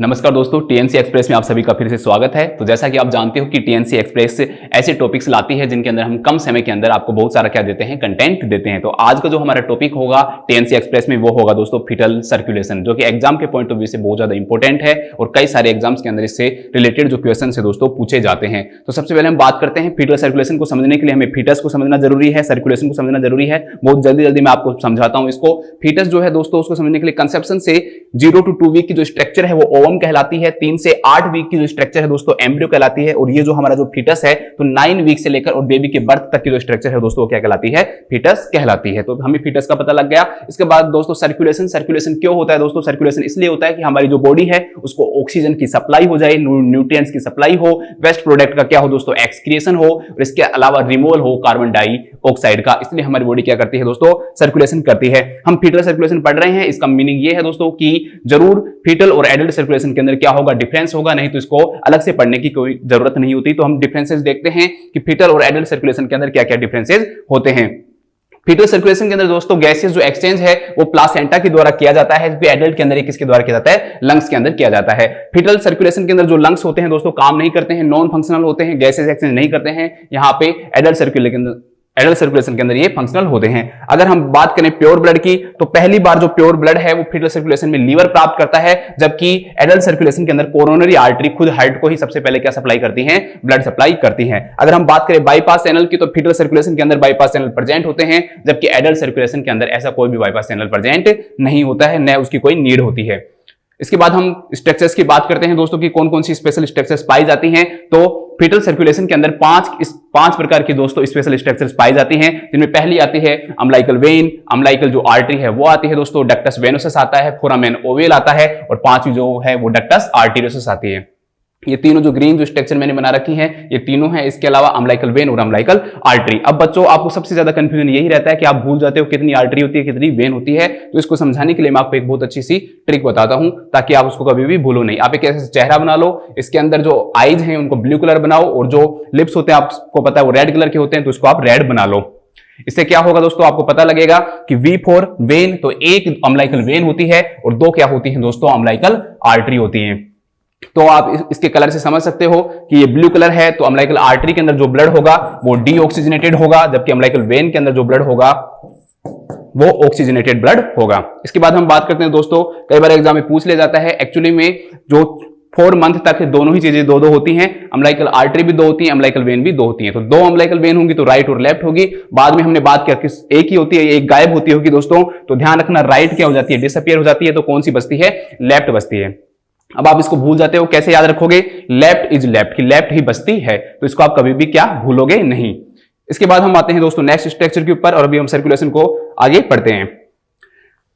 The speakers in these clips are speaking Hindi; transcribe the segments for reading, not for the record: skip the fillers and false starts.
नमस्कार दोस्तों, टीएनसी एक्सप्रेस में आप सभी का फिर से स्वागत है। तो जैसा कि आप जानते हो कि टीएनसी एक्सप्रेस ऐसे टॉपिक्स लाती है जिनके अंदर हम कम समय के अंदर आपको बहुत सारा क्या देते हैं, कंटेंट देते हैं। तो आज का जो हमारा टॉपिक होगा टीएनसी एक्सप्रेस में वो होगा दोस्तों फीटल सर्कुलेशन, जो कि एग्जाम के पॉइंट ऑफ व्यू से बहुत ज्यादा इंपॉर्टेंट है और कई सारे एग्जाम्स के अंदर इससे रिलेटेड जो क्वेश्चन है दोस्तों पूछे जाते हैं। तो सबसे पहले हम बात करते हैं फीटल सर्कुलेशन को समझने के लिए हमें फीटस को समझना जरूरी है, सर्कुलेशन को समझना जरूरी है। बहुत जल्दी मैं आपको समझाता हूं इसको। फीटस जो है दोस्तों उसको समझने के लिए कंसेप्शन से 0 to 2 वीक की जो स्ट्रक्चर है वो ओवम कहलाती है, 3 से 8 वीक की जो स्ट्रक्चर है दोस्तों एम्ब्रियो कहलाती है, और ये जो हमारा जो फीटस है तो 9 वीक से लेकर और बेबी के बर्थ तक की जो स्ट्रक्चर है दोस्तों वो क्या कहलाती है, फीटस कहलाती है। तो हमें फीटस का पता लग गया। इसके बाद दोस्तों सर्कुलेशन क्यों होता है दोस्तों? सर्कुलेशन इसलिए होता है कि हमारी जो बॉडी है उसको ऑक्सीजन की सप्लाई हो जाए, न्यूट्रिएंट्स की सप्लाई हो, वेस्ट प्रोडक्ट का क्या हो दोस्तों, एक्सक्रिएशन हो, और इसके अलावा रिमूवल हो कार्बन डाइऑक्साइड का। इसलिए हमारी बॉडी क्या करती है दोस्तों, सर्कुलेशन करती है। हम फीटल सर्कुलेशन पढ़ रहे हैं, इसका मीनिंग ये है दोस्तों कि जरूर फीटल और एडल्ट सर्कुलेशन के अंदर क्या होगा, डिफरेंस होगा, नहीं तो इसको अलग से पढ़ने की कोई जरूरत नहीं होती। तो हम डिफरेंसेस देखते हैं कि फीटल और एडल्ट सर्कुलेशन के अंदर क्या क्या डिफरेंसेस होते हैं। फीटल सर्कुलेशन के अंदर दोस्तों गैसेस जो एक्सचेंज है वो प्लासेंटा के द्वारा किया जाता है, जबकि एडल्ट के अंदर किसके द्वारा किया जाता है, लंग्स के अंदर किया जाता है। फीटल सर्कुलेशन के अंदर जो लंग्स होते हैं दोस्तों काम नहीं करते हैं, नॉन फंक्शनल होते हैं, गैसेस एक्सचेंज नहीं करते हैं। यहाँ पे एडल्ट सर्कुलेशन के अंदर ये फंक्शनल होते हैं। अगर हम बात करें प्योर ब्लड की, तो पहली बार जो प्योर ब्लड है वो फीटल सर्कुलेशन में लीवर प्राप्त करता है, जबकि एडल्ट सर्कुलेशन के अंदर कोरोनरी आर्टरी खुद हार्ट को ही सबसे पहले क्या सप्लाई करती है, ब्लड सप्लाई करती है। अगर हम बात करें बाईपास चैनल की, तो फीटल सर्कुलेशन के अंदर बाईपास चैनल प्रेजेंट होते हैं, जबकि एडल्ट सर्कुलेशन के अंदर ऐसा कोई भी बाईपास चैनल प्रेजेंट नहीं होता है, न उसकी कोई नीड होती है। इसके बाद हम स्ट्रक्चर्स की बात करते हैं दोस्तों कि कौन कौन सी स्पेशल स्ट्रक्चर्स पाई जाती हैं। तो फीटल सर्कुलेशन के अंदर पांच प्रकार की दोस्तों स्पेशल स्ट्रक्चर्स पाई जाती हैं, जिनमें पहली आती है अम्लाइकल वेन, अम्लाइकल जो आर्टरी है वो आती है दोस्तों, डक्टस वेनोसस आता है, फोरामेन ओवेल आता है, और पांचवी जो है वो डक्टस आर्टेरियोसस आती है। ये तीनों जो ग्रीन जो स्ट्रक्चर मैंने बना रखी है ये तीनों है। इसके अलावा अम्लाइकल वेन और अम्लाइकल आर्टरी। अब बच्चों आपको सबसे ज्यादा कंफ्यूजन यही रहता है कि आप भूल जाते हो कितनी आर्टरी होती है कितनी वेन होती है। तो इसको समझाने के लिए मैं आपको एक बहुत अच्छी सी ट्रिक बताता हूं ताकि आप उसको कभी भी भूलो नहीं। आप एक ऐसा चेहरा बना लो, इसके अंदर जो आईज हैं उनको ब्लू कलर बनाओ, और जो लिप्स होते हैं आपको पता है वो रेड कलर के होते हैं, तो इसको आप रेड बना लो। इससे क्या होगा दोस्तों, आपको पता लगेगा कि V फॉर वेन, तो एक अम्लाइकल वेन होती है और दो क्या होती है दोस्तों, अम्लाइकल आर्टरी होती है। तो आप इसके कलर से समझ सकते हो कि ये ब्लू कलर है, तो अम्लाइकल आर्टरी के अंदर जो ब्लड होगा वो डीऑक्सीजनेटेड होगा, जबकि अम्लाइकल वेन के अंदर जो ब्लड होगा वो ऑक्सीजनेटेड ब्लड होगा। इसके बाद हम बात करते हैं दोस्तों, कई बार एग्जाम में पूछ ले जाता है, एक्चुअली में जो 4 मंथ तक दोनों ही चीजें दो होती हैं, अम्लाइकल आर्टरी भी 2 होती है, अम्लाइकल वेन भी 2 होती है। तो 2 अम्लाइकल वेन होंगी तो राइट और लेफ्ट होगी। बाद में हमने बात किया कि एक ही होती है, एक गायब होती होगी दोस्तों, तो ध्यान रखना राइट क्या हो जाती है, डिसअपियर हो जाती है, तो कौन सी बचती है, लेफ्ट बचती है। अब आप इसको भूल जाते हो, कैसे याद रखोगे, लेफ्ट इज लेफ्ट की लेफ्ट ही बचती है, तो इसको आप कभी भी क्या भूलोगे नहीं। इसके बाद हम आते हैं दोस्तों नेक्स्ट स्ट्रक्चर के ऊपर, और अभी हम सर्कुलेशन को आगे पढ़ते हैं।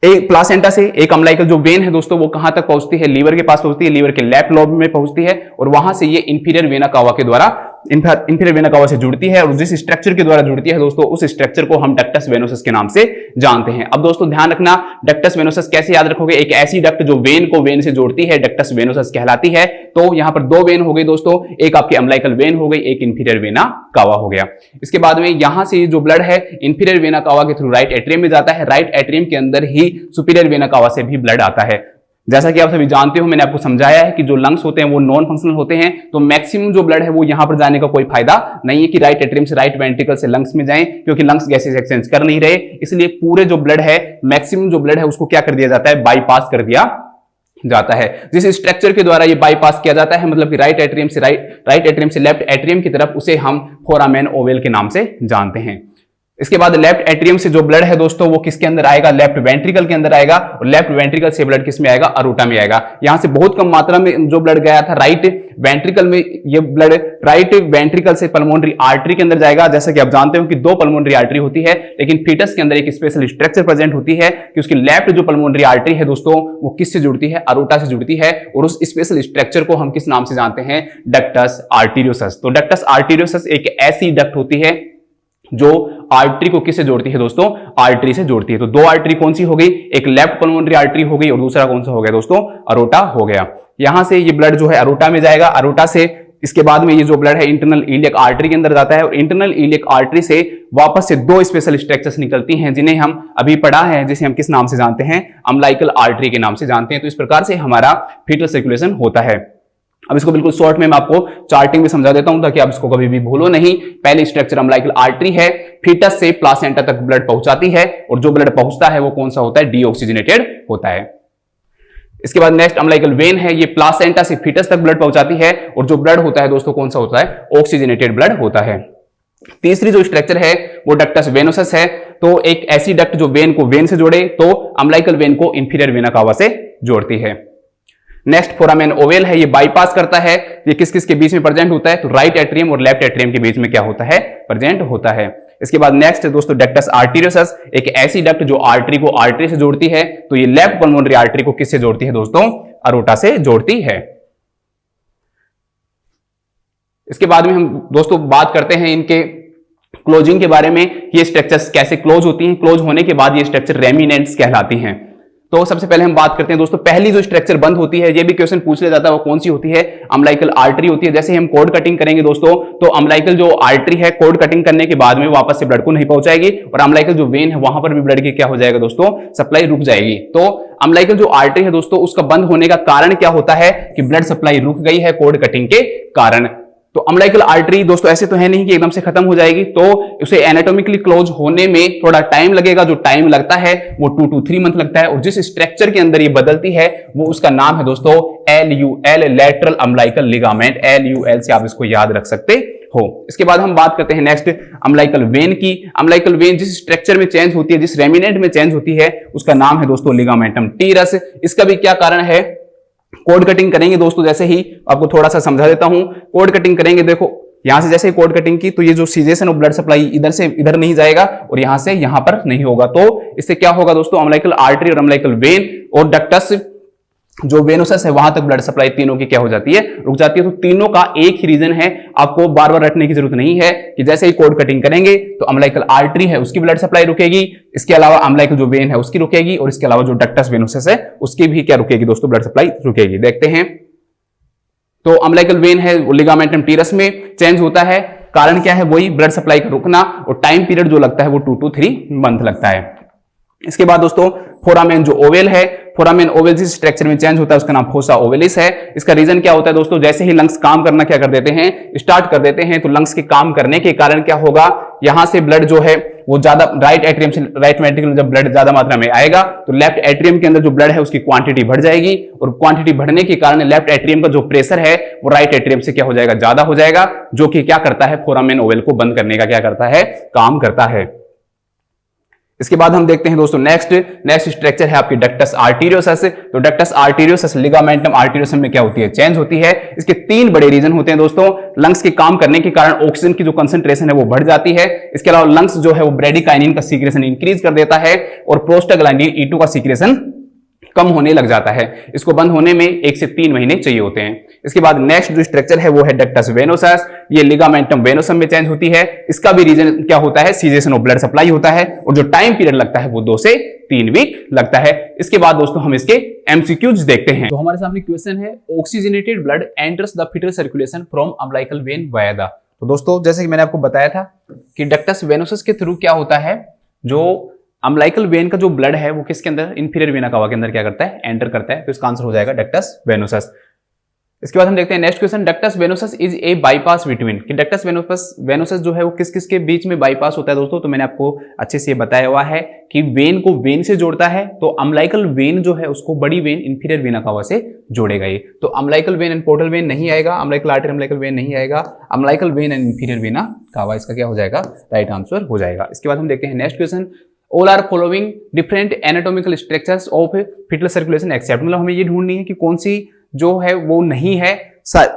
एक प्लासेंटा से एक अम्लाइकल जो वेन है दोस्तों वो कहां तक पहुंचती है, लीवर के पास पहुंचती है, लीवर के लेफ्ट लोब में पहुंचती है, और वहां से ये इंफीरियर वेना कावा के द्वारा इंफीरियर वेना कावा से जुड़ती है, और जिस स्ट्रक्चर के द्वारा जुड़ती है दोस्तों उस स्ट्रक्चर को हम डक्टस वेनोसस के नाम से जानते हैं। अब दोस्तों ध्यान रखना, डक्टस वेनोसस कैसे याद रखोगे, एक ऐसी डक्ट जो वेन को वेन से जोड़ती है डक्टस वेनोसस कहलाती है। तो यहां पर 2 वेन हो गई दोस्तों, एक आपकी अम्लाइकल वेन हो गई, एक इंफीरियर वेना कावा हो गया। इसके बाद में यहां से जो ब्लड है इंफीरियर वेना कावा के थ्रू राइट एट्रियम में जाता है, राइट एट्रियम के अंदर ही सुपीरियर वेना कावा से भी ब्लड आता है। जैसा कि आप सभी जानते हो, मैंने आपको समझाया है कि जो लंग्स होते हैं वो नॉन फंक्शनल होते हैं, तो मैक्सिमम जो ब्लड है वो यहां पर जाने का कोई फायदा नहीं है कि राइट एट्रियम से राइट वेंट्रिकल से लंग्स में जाएं, क्योंकि लंग्स गैसेस एक्सचेंज कर नहीं रहे। इसलिए पूरे जो ब्लड है, मैक्सिमम जो ब्लड है उसको क्या कर दिया जाता है, बाईपास कर दिया जाता है। जिस स्ट्रक्चर के द्वारा ये बाईपास किया जाता है, मतलब कि राइट एट्रियम से लेफ्ट एट्रियम की तरफ, उसे हम फोरामेन ओवेल के नाम से जानते हैं। इसके बाद लेफ्ट एट्रियम से जो ब्लड है दोस्तों वो किसके अंदर आएगा, लेफ्ट वेंट्रिकल के अंदर आएगा, और लेफ्ट वेंट्रिकल से ब्लड किस में आएगा, अरोटा में आएगा। यहां से बहुत कम मात्रा में जो ब्लड गया था राइट वेंट्रिकल में, ये ब्लड राइट वेंट्रिकल से पल्मोनरी आर्टरी के अंदर जाएगा। जैसा कि आप जानते हो कि 2 पल्मोनरी आर्टरी होती है, लेकिन फीटस के अंदर एक स्पेशल स्ट्रक्चर प्रेजेंट होती है कि उसकी लेफ्ट जो पल्मोनरी आर्टरी है दोस्तों वो किससे जुड़ती है, अरोटा से जुड़ती है, और उस स्पेशल स्ट्रक्चर को हम किस नाम से जानते हैं, डक्टस आर्टेरियोसस। तो डक्टस आर्टेरियोसस एक ऐसी डक्ट होती है जो आर्टरी को किससे जोड़ती है दोस्तों, आर्टरी से जोड़ती है। तो 2 आर्टरी कौन सी हो गई, एक लेफ्ट पल्मोनरी आर्टरी हो गई और दूसरा कौन सा हो गया दोस्तों, अरोटा हो गया। यहां से ये ब्लड जो है अरोटा में जाएगा, अरोटा से इसके बाद में ये जो ब्लड है इंटरनल इलियक आर्टरी के अंदर जाता है और इंटरनल इलियक आर्टरी से वापस से दो स्पेशल स्ट्रक्चर्स निकलती हैं जिन्हें हम अभी पढ़ा है, जिसे हम किस नाम से जानते हैं, अम्बिलिकल आर्टरी के नाम से जानते हैं। तो इस प्रकार से हमारा फीटल सर्कुलेशन होता है। अब इसको बिल्कुल शॉर्ट में मैं आपको चार्टिंग में समझा देता हूं ताकि आप इसको कभी भी भूलो नहीं। पहली स्ट्रक्चर अम्बिलिकल आर्टरी है, फीटस से प्लासेंटा तक ब्लड पहुंचाती है और जो ब्लड पहुंचता है वो कौन सा होता है, डीऑक्सीजनेटेड होता है। इसके बाद नेक्स्ट अम्बिलिकल वेन है, ये प्लासेंटा से फीटस तक ब्लड पहुंचाती है और जो ब्लड होता है दोस्तों कौन सा होता है, ऑक्सीजनेटेड ब्लड होता है। तीसरी जो स्ट्रक्चर है वो डक्टस वेनोसस है, तो एक ऐसी डक्ट जो वेन को वेन से जोड़े, तो अम्बिलिकल वेन को इंफीरियर वेना कावा से जोड़ती है। नेक्स्ट फोरामेन ओवेल है, ये बाईपास करता है। ये किस किस के बीच में प्रेजेंट होता है, तो राइट एट्रियम और लेफ्ट एट्रियम के बीच में क्या होता है, प्रेजेंट होता है। इसके बाद नेक्स्ट दोस्तों डक्टस आर्टेरियोसस, एक ऐसी डक्ट जो आर्टरी को आर्टरी से जोड़ती है। तो ये लेफ्ट पल्मोनरी आर्टरी को किससे जोड़ती है दोस्तों, अरोटा से जोड़ती है। इसके बाद में हम दोस्तों बात करते हैं इनके क्लोजिंग के बारे में, ये स्ट्रक्चर्स कैसे क्लोज होती हैं। क्लोज होने के बाद ये स्ट्रक्चर रेमिनेंट्स कहलाती हैं। तो सबसे पहले हम बात करते हैं दोस्तों, पहली जो स्ट्रक्चर बंद होती है, ये भी क्वेश्चन पूछ लिया जाता है, वो कौन सी होती है, अम्बिलिकल आर्टरी होती है। जैसे हम कोड कटिंग करेंगे दोस्तों, तो अम्बिलिकल जो आर्टरी है कोड कटिंग करने के बाद में वापस से ब्लड को नहीं पहुंचाएगी और अम्बिलिकल जो वेन है वहां पर भी ब्लड की क्या हो जाएगा दोस्तों, सप्लाई रुक जाएगी। तो अम्बिलिकल जो आर्टरी है दोस्तों, उसका बंद होने का कारण क्या होता है कि ब्लड सप्लाई रुक गई है कोड कटिंग के कारण। तो अम्बिलिकल आर्टरी दोस्तों ऐसे तो है नहीं कि एकदम से खत्म हो जाएगी, तो उसे एनाटॉमिकली क्लोज होने में थोड़ा टाइम लगेगा। जो टाइम लगता है वो 2 to 3 मंथ लगता है और जिस स्ट्रक्चर के अंदर ये बदलती है वो उसका नाम है दोस्तों LUL, lateral umbilical ligament. LUL से आप इसको याद रख सकते हो। इसके बाद हम बात करते हैं नेक्स्ट अम्बिलिकल वेन की। अम्बिलिकल वेन जिस स्ट्रक्चर में चेंज होती है, जिस रेमिनेंट में चेंज होती है, उसका नाम है दोस्तों लिगामेंटम टीरस। इसका भी क्या कारण है, कोड कटिंग करेंगे दोस्तों, जैसे ही आपको थोड़ा सा समझा देता हूं। कोड कटिंग करेंगे, देखो यहां से जैसे ही कोड कटिंग की तो ये जो सीजेशन ऑफ ब्लड सप्लाई इधर से इधर नहीं जाएगा और यहां से यहां पर नहीं होगा। तो इससे क्या होगा दोस्तों, अम्बिलिकल आर्टरी और अम्बिलिकल वेन और डक्टस जो वेनोसस है वहां तक ब्लड सप्लाई तीनों की क्या हो जाती है, रुक जाती है। तो तीनों का एक ही रीजन है, आपको बार बार रटने की जरूरत नहीं है कि जैसे ही कोड कटिंग करेंगे तो अम्बिलिकल आर्टरी है उसकी ब्लड सप्लाई रुकेगी, इसके अलावा अम्बिलिकल जो वेन है उसकी रुकेगी और इसके अलावा जो डक्टस वेनोसस है उसकी भी क्या रुकेगी दोस्तों, ब्लड सप्लाई रुकेगी। देखते हैं, तो अम्बिलिकल वेन है वो लिगामेंटम टीरस में चेंज होता है। कारण क्या है, वही ब्लड सप्लाई का रुकना और टाइम पीरियड जो लगता है वो 2 to 3 मंथ लगता है। इसके बाद दोस्तों फोरामेन जो ओवेल है, फोरामेन ओवेल जिस स्ट्रक्चर में चेंज होता है उसका नाम फोसा ओवेलिस है। इसका रीजन क्या होता है दोस्तों, जैसे ही लंग्स काम करना क्या कर देते हैं, स्टार्ट कर देते हैं, तो लंग्स के काम करने के कारण क्या होगा, यहां से ब्लड जो है वो ज्यादा राइट एट्रियम से, राइट वेंट्रिकल में जब ब्लड ज्यादा मात्रा में आएगा तो लेफ्ट एट्रियम के अंदर जो ब्लड है उसकी क्वांटिटी बढ़ जाएगी और क्वांटिटी बढ़ने के कारण लेफ्ट एट्रियम का जो प्रेशर है वो राइट एट्रियम से क्या हो जाएगा, ज्यादा हो जाएगा, जो कि क्या करता है, फोरामेन ओवेल को बंद करने का क्या करता है, काम करता है। इसके बाद हम देखते हैं दोस्तों नेक्स्ट स्ट्रक्चर है आपकी डक्टस आर्टेरियोसस। तो डक्टस आर्टेरियोसस लिगामेंटम आर्टेरियोसस में क्या होती है, चेंज होती है। इसके 3 बड़े रीजन होते हैं दोस्तों। लंग्स के काम करने के कारण ऑक्सीजन की जो कंसंट्रेशन है वो बढ़ जाती है। इसके अलावा लंग्स जो है वो ब्रेडिकाइनिन का सीक्रेशन इंक्रीज कर देता है और प्रोस्टाग्लैंडिन E2 का सीक्रेशन कम होने लग जाता है। इसको बंद होने में 1 से 3 महीने चाहिए होते हैं। इसके बाद नेक्स्ट जो स्ट्रक्चर है वो है डक्टस वेनोसस। ये लिगामेंटम वेनोसम में चेंज होती है। इसका भी रीजन क्या होता है, सीजेशन ऑफ ब्लड सप्लाई होता है और जो टाइम पीरियड लगता है वो 2 से 3 वीक लगता है। इसके बाद दोस्तों हम इसके एमसीक्यूज देखते हैं। तो हमारे सामने क्वेश्चन है, oxygenated blood enters the fetal circulation from umbilical vein via the. तो दोस्तों जैसे कि मैंने आपको बताया था कि डक्टस वेनोसस के थ्रू क्या होता है, जो अम्बिलिकल वेन का जो ब्लड है वो किसके अंदर, इंफीरियर वेना कावा के अंदर क्या करता है, एंटर करता है। तो इसका आंसर हो जाएगा डक्टस वेनोसस। इसके बाद हम देखते हैं next question, ductus venosus is a bypass between. कि डक्टस वेनोसस जो है वो किस किस के बीच में बाईपास होता है दोस्तों। तो मैंने आपको अच्छे से बताया हुआ है कि वेन को वेन से जोड़ता है। तो अम्बिलिकल वेन जो है उसको बड़ी वेन इंफीरियर वेना कावा से जोड़ेगा ये। तो umbilical when and portal vein नहीं आएगा, अम्बिलिकल आर्टरी अम्बिलिकल वेन नहीं आएगा, umbilical when and inferior vena cava इसका क्या हो जाएगा, राइट आंसर हो जाएगा। इसके बाद हम देखते हैं next question, all are following different anatomical structures of fetal circulation except. मतलब हमें ये ढूंढनी है कि कौन सी जो है वो नहीं है।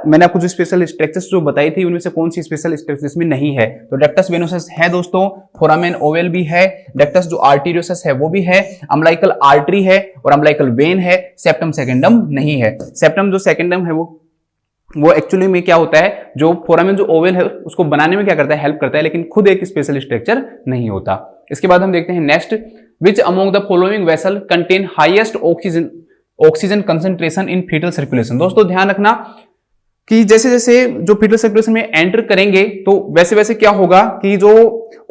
मैंने आपको जो स्पेशल स्ट्रक्चर्स जो बताई थी उनमें से कौन सी स्पेशल स्ट्रक्चर्स में नहीं है। तो डक्टस वेनोसस है दोस्तों, फोरामेन ओवेल भी है, डक्टस जो आर्टेरियोसस है वो भी है, अम्बिलिकल आर्टरी है और अम्बिलिकल वेन है, सेप्टम सेकेंडम नहीं है। सेप्टम जो सेकेंडम है वो एक्चुअली में क्या होता है, जो फोरामेन जो ओवेल है उसको बनाने में क्या करता है, हेल्प करता है, लेकिन खुद एक स्पेशल स्ट्रक्चर नहीं होता। इसके बाद हम देखते हैं next, which among the following vessel contain highest oxygen concentration in fetal circulation. दोस्तों ध्यान रखना, कि जैसे जैसे जो फीटल सर्कुलेशन में एंटर करेंगे तो वैसे वैसे क्या होगा कि जो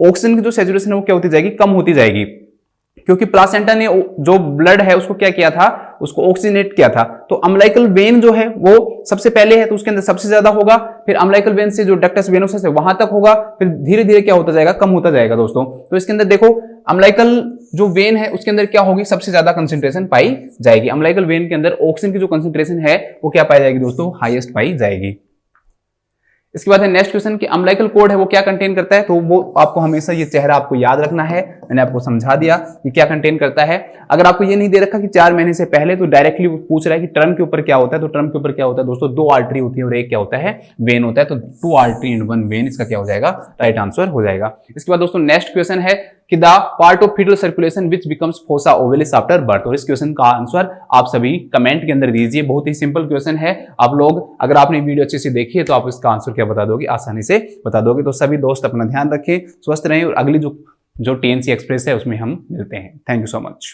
ऑक्सीजन की जो सैचुरेशन है वो क्या होती जाएगी, कम होती जाएगी, क्योंकि प्लासेंटा ने जो ब्लड है उसको क्या किया था, उसको ऑक्सीजनेट किया था। तो अम्लाइकल वेन जो है वो सबसे पहले है तो उसके अंदर सबसे ज्यादा होगा, फिर अम्लाइकल वेन से जो डक्टस वेनोसस है वहां तक होगा, फिर धीरे धीरे क्या होता जाएगा, कम होता जाएगा दोस्तों। तो इसके अंदर देखो अम्लाइकल जो वेन है उसके अंदर क्या होगी, सबसे ज्यादा कंसंट्रेशन पाई जाएगी। अम्लाइकल वेन के अंदर ऑक्सीजन की जो कंसंट्रेशन है वो क्या पाई जाएगी दोस्तों, हाईएस्ट पाई जाएगी। इसके बाद है नेक्स्ट क्वेश्चन कि अम्लाइकल कोड है वो क्या कंटेन करता है, तो वो आपको हमेशा ये चेहरा आपको याद रखना है। मैंने आपको समझा दिया कि क्या कंटेन करता है। अगर आपको ये नहीं दे रखा कि 4 महीने से पहले, तो डायरेक्टली पूछ रहा है कि टर्म के ऊपर क्या होता है, तो टर्म के ऊपर क्या होता है दोस्तों, 2 आर्टरी होती है और एक क्या होता है, वेन होता है। तो 2 आर्टरी एंड 1 वेन, इसका क्या हो जाएगा, राइट आंसर हो जाएगा। इसके बाद दोस्तों नेक्स्ट क्वेश्चन है कि the part of fetal circulation which becomes fossa ovalis after birth. और इस क्वेश्चन का आंसर आप सभी कमेंट के अंदर दीजिए। बहुत ही सिंपल क्वेश्चन है। आप लोग अगर आपने वीडियो अच्छे से देखी है तो आप इसका आंसर क्या बता दोगे, आसानी से बता दोगे। तो सभी दोस्त अपना ध्यान रखें, स्वस्थ रहें और अगली जो टीएनसी एक्सप्रेस है उसमें हम मिलते हैं। Thank you so much.